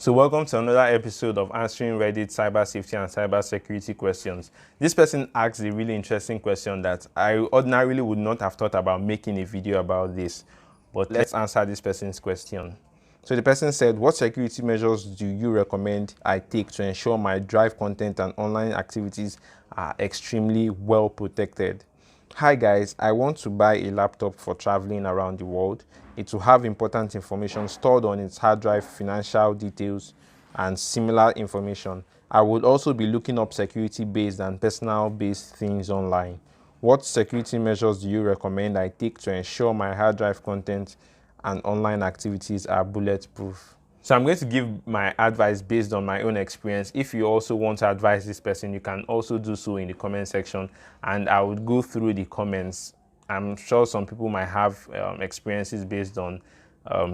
So welcome to another episode of answering Reddit cyber safety and cyber security questions. This person asked a really interesting question that I ordinarily would not have thought about making a video about this, but let's answer this person's question. So the person said, what security measures do you recommend I take to ensure my drive content and online activities are extremely well protected? Hi guys, I want to buy a laptop for traveling around the world. It will have important information stored on its hard drive, financial details, and similar information. I would also be looking up security-based and personal-based things online. What security measures do you recommend I take to ensure my hard drive content and online activities are bulletproof? So I'm going to give my advice based on my own experience. If you also want to advise this person, you can also do so in the comment section, and I would go through the comments. I'm sure some people might have experiences based on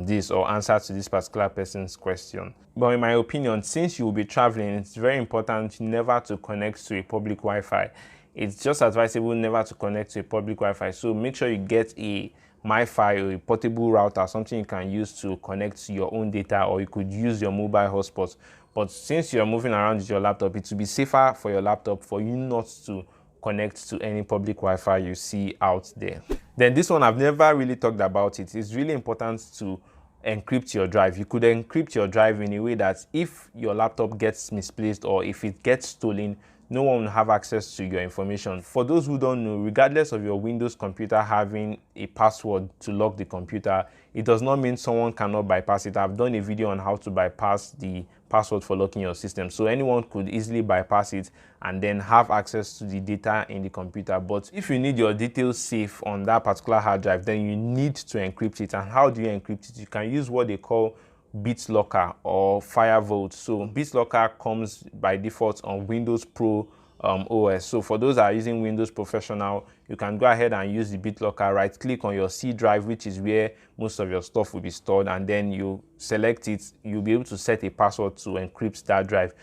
this or answer to this particular person's question. But in my opinion, since you will be traveling, it's very important never to connect to a public Wi-Fi. It's just advisable never to connect to a public Wi-Fi. So make sure you get a MiFi or a portable router, something you can use to connect to your own data, or you could use your mobile hotspot. But since you're moving around with your laptop, it will be safer for your laptop for you not to connect to any public Wi-Fi you see out there. Then this one, I've never really talked about it. It's really important to encrypt your drive. You could encrypt your drive in a way that if your laptop gets misplaced or if it gets stolen, no one will have access to your information. For those who don't know, regardless of your Windows computer having a password to lock the computer, it does not mean someone cannot bypass it. I've done a video on how to bypass the password for locking your system. So anyone could easily bypass it and then have access to the data in the computer. But if you need your details safe on that particular hard drive, then you need to encrypt it. And how do you encrypt it? You can use what they call BitLocker or Firewall. So BitLocker comes by default on Windows Pro OS. So for those that are using Windows Professional, you can go ahead and use the BitLocker. Right click on your C drive, which is where most of your stuff will be stored, and then you select it. You'll be able to set a password to encrypt that drive.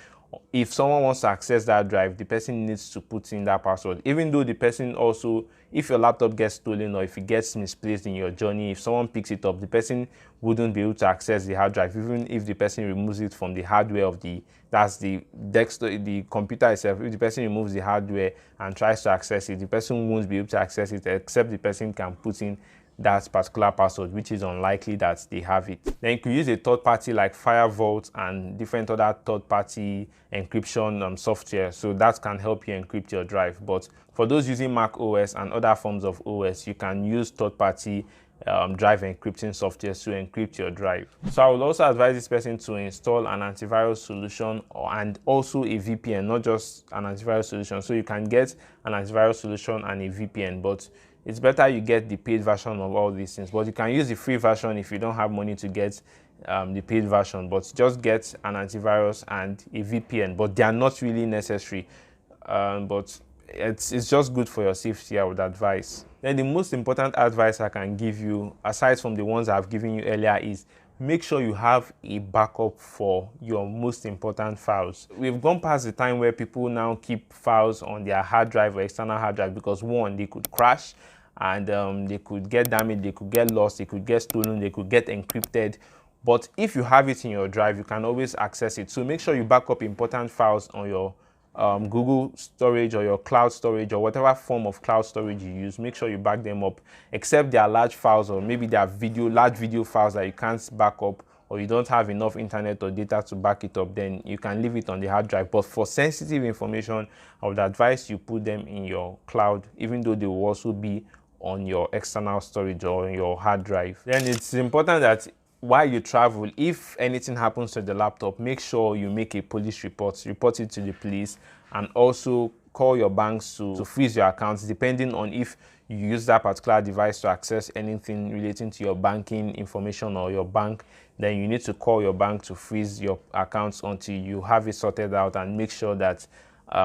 If someone wants to access that drive, the person needs to put in that password. Even though the person also, if your laptop gets stolen or if it gets misplaced in your journey, if someone picks it up, the person wouldn't be able to access the hard drive, even if the person removes it from the hardware of that's the desktop, the computer itself. If the person removes the hardware and tries to access it, the person won't be able to access it except the person can put in that particular password, which is unlikely that they have it. Then you could use a third party like Firewall and different other third party encryption software, so that can help you encrypt your drive. But for those using Mac OS and other forms of OS, you can use third party drive encrypting software to encrypt your drive. So I would also advise this person to install an antivirus solution and also a VPN, not just an antivirus solution. So you can get an antivirus solution and a VPN, but it's better you get the paid version of all these things. But you can use the free version if you don't have money to get the paid version. But just get an antivirus and a VPN, but they are not really necessary. But it's just good for your safety, I would advise. Then the most important advice I can give you, aside from the ones I've given you earlier, is make sure you have a backup for your most important files. We've gone past the time where people now keep files on their hard drive or external hard drive because one, they could crash and they could get damaged, they could get lost, they could get stolen, they could get encrypted. But if you have it in your drive, you can always access it. So make sure you back up important files on your Google storage or your cloud storage or whatever form of cloud storage you use. Make sure you back them up, except they are large files or maybe they are large video files that you can't back up, or you don't have enough internet or data to back it up, then you can leave it on the hard drive. But for sensitive information, I would advise you put them in your cloud, even though they will also be on your external storage or on your hard drive. Then it's important that while you travel, if anything happens to the laptop, make sure you make a police report it to the police, and also call your banks to freeze your accounts, depending on if you use that particular device to access anything relating to your banking information or your bank. Then you need to call your bank to freeze your accounts until you have it sorted out and make sure that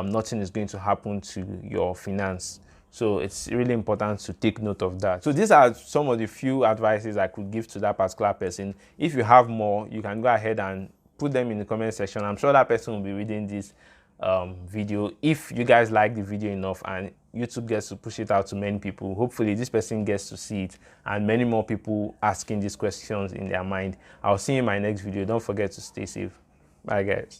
nothing is going to happen to your finance. So it's really important to take note of that. So these are some of the few advices I could give to that particular person. If you have more, you can go ahead and put them in the comment section. I'm sure that person will be reading this video. If you guys like the video enough and YouTube gets to push it out to many people, hopefully this person gets to see it and many more people asking these questions in their mind. I'll see you in my next video. Don't forget to stay safe. Bye, guys.